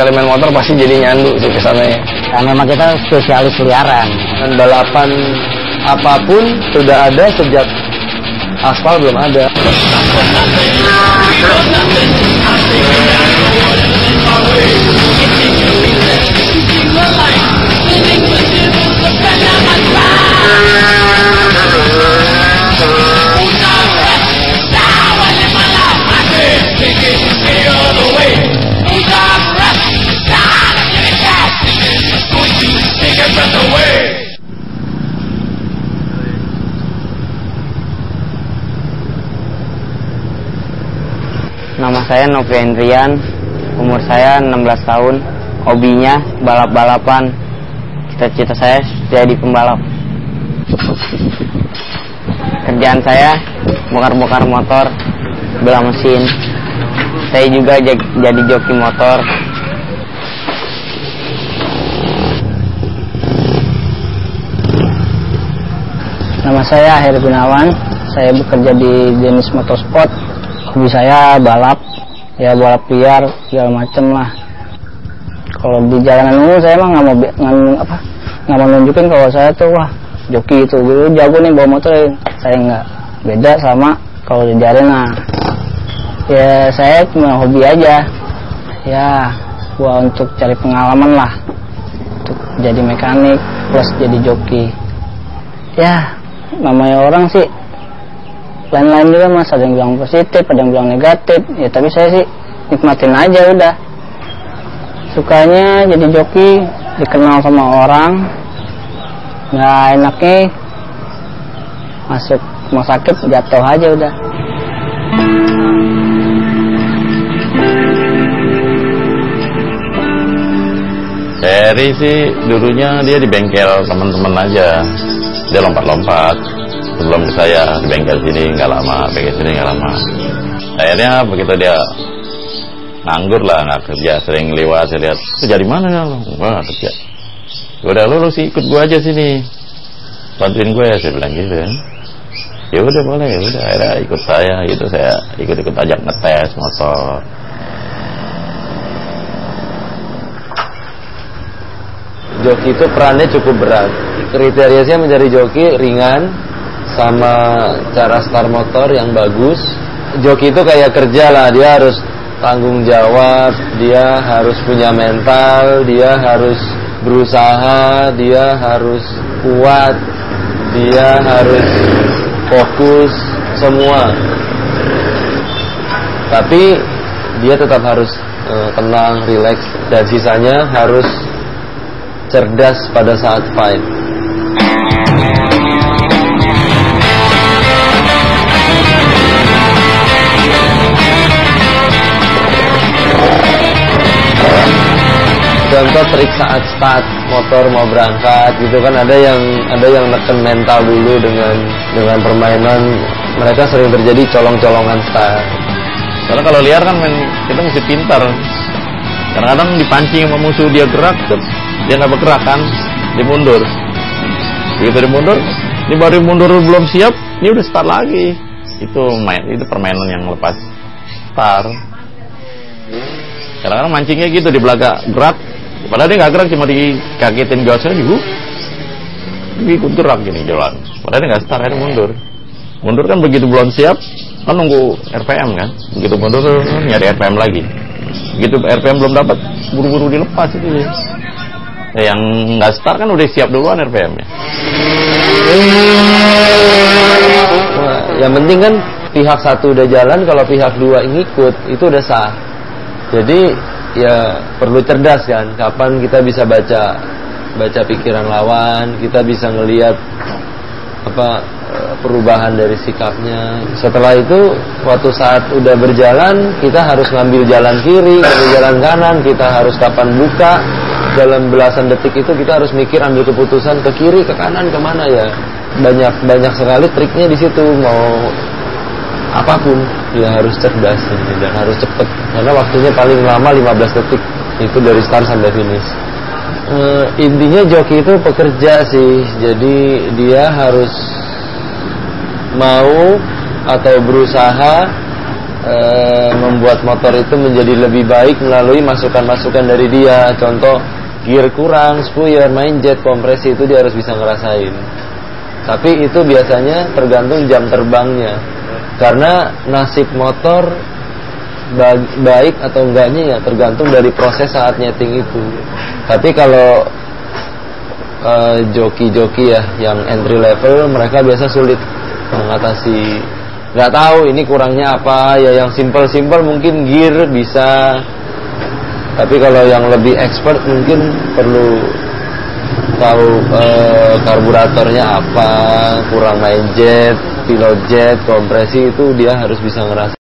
sekali main motor pasti jadi nyandu sih kesannya. Nah, memang kita spesialis liaran. Dan balapan apapun sudah ada sejak aspal belum ada. Nama saya Novi Endrian, umur saya 16 tahun, hobinya balap-balapan, cita-cita saya jadi pembalap. Kerjaan saya bongkar-bongkar motor, belah mesin. Saya juga jadi joki motor. Nama saya Heri Gunawan, saya bekerja di jenis motorsport. Hobi saya balap, ya balap liar, segala macem lah. Kalau di jalanan umum saya emang nggak mau nunjukin kalau saya tuh wah joki itu dulu jago nih bawa motor. Saya nggak, beda sama kalau di arena. Ya saya cuma hobi aja, ya buat untuk cari pengalaman lah, untuk jadi mekanik plus jadi joki. Ya namanya orang sih lain-lain juga mas, ada yang bilang positif, ada yang bilang negatif, ya tapi saya sih nikmatin aja udah. Sukanya jadi joki, dikenal sama orang, nggak enaknya masuk rumah sakit jatuh aja udah. Seri sih dulunya dia di bengkel teman-teman aja, dia lompat-lompat sebelum ke saya di bengkel sini nggak lama, bengkel sini nggak lama. Akhirnya begitu dia nganggur lah, nggak kerja, sering lewat, saya lihat kerja di mana ya lo? Wah kerja. Udah lu sih ikut gua aja sini, bantuin gue ya, saya bilang gitu kan. Ya udah boleh, ya udah akhirnya ikut saya gitu, saya ikut-ikut ajak ngetes motor. Joki itu perannya cukup berat. Kriterianya menjadi joki ringan sama cara start motor yang bagus. Joki itu kayak kerja lah, dia harus tanggung jawab, dia harus punya mental, dia harus berusaha, dia harus kuat, dia harus fokus semua. Tapi dia tetap harus tenang, rileks, dan sisanya harus cerdas pada saat fight. Contoh trik saat start motor mau berangkat gitu kan, ada yang neken mental dulu dengan permainan. Mereka sering terjadi colong-colongan start. Karena kalau liar kan kita mesti pintar. Kadang-kadang dipancing sama musuh, dia gerak, dia nggak bergerak kan, dia mundur. Begitu dia mundur, ini baru mundur belum siap, ini udah start lagi. Itu permainan yang lepas start. Kadang-kadang mancingnya gitu, di belakang gerak, padahal dia nggak gerak, cuma dikagetin gasnya juga, dia ikut gerak gini jalan. Padahal dia nggak start, dia mundur. Mundur kan begitu belum siap, kan nunggu RPM kan. Begitu mundur nyari RPM lagi. Begitu RPM belum dapat, buru-buru dilepas itu ya. Yang nggak start kan udah siap duluan RPM-nya. Nah, yang penting kan pihak satu udah jalan, kalau pihak dua ngikut itu udah sah. Jadi ya perlu cerdas kan, kapan kita bisa baca pikiran lawan, kita bisa ngelihat perubahan dari sikapnya. Setelah itu waktu saat udah berjalan, kita harus ngambil jalan kiri, ngambil jalan kanan, kita harus kapan buka. Dalam belasan detik itu kita harus mikir, ambil keputusan ke kiri, ke kanan, kemana ya. Banyak sekali triknya di situ. Mau apapun ya harus cerdas dan harus cepet, karena waktunya paling lama 15 detik itu dari start sampai finish. Intinya joki itu pekerja sih, jadi dia harus mau atau berusaha membuat motor itu menjadi lebih baik melalui masukan-masukan dari dia. Contoh, gear kurang, spuyer, main jet, kompresi, itu dia harus bisa ngerasain. Tapi itu biasanya tergantung jam terbangnya, karena nasib motor baik atau enggaknya ya tergantung dari proses saat nyeting itu. Tapi kalau joki-joki ya yang entry level, mereka biasa sulit mengatasi. Nggak tahu ini kurangnya apa ya. Yang simple mungkin gear bisa, tapi kalau yang lebih expert mungkin perlu tahu karburatornya apa, kurang main jet, pilot jet, kompresi, itu dia harus bisa ngerasain.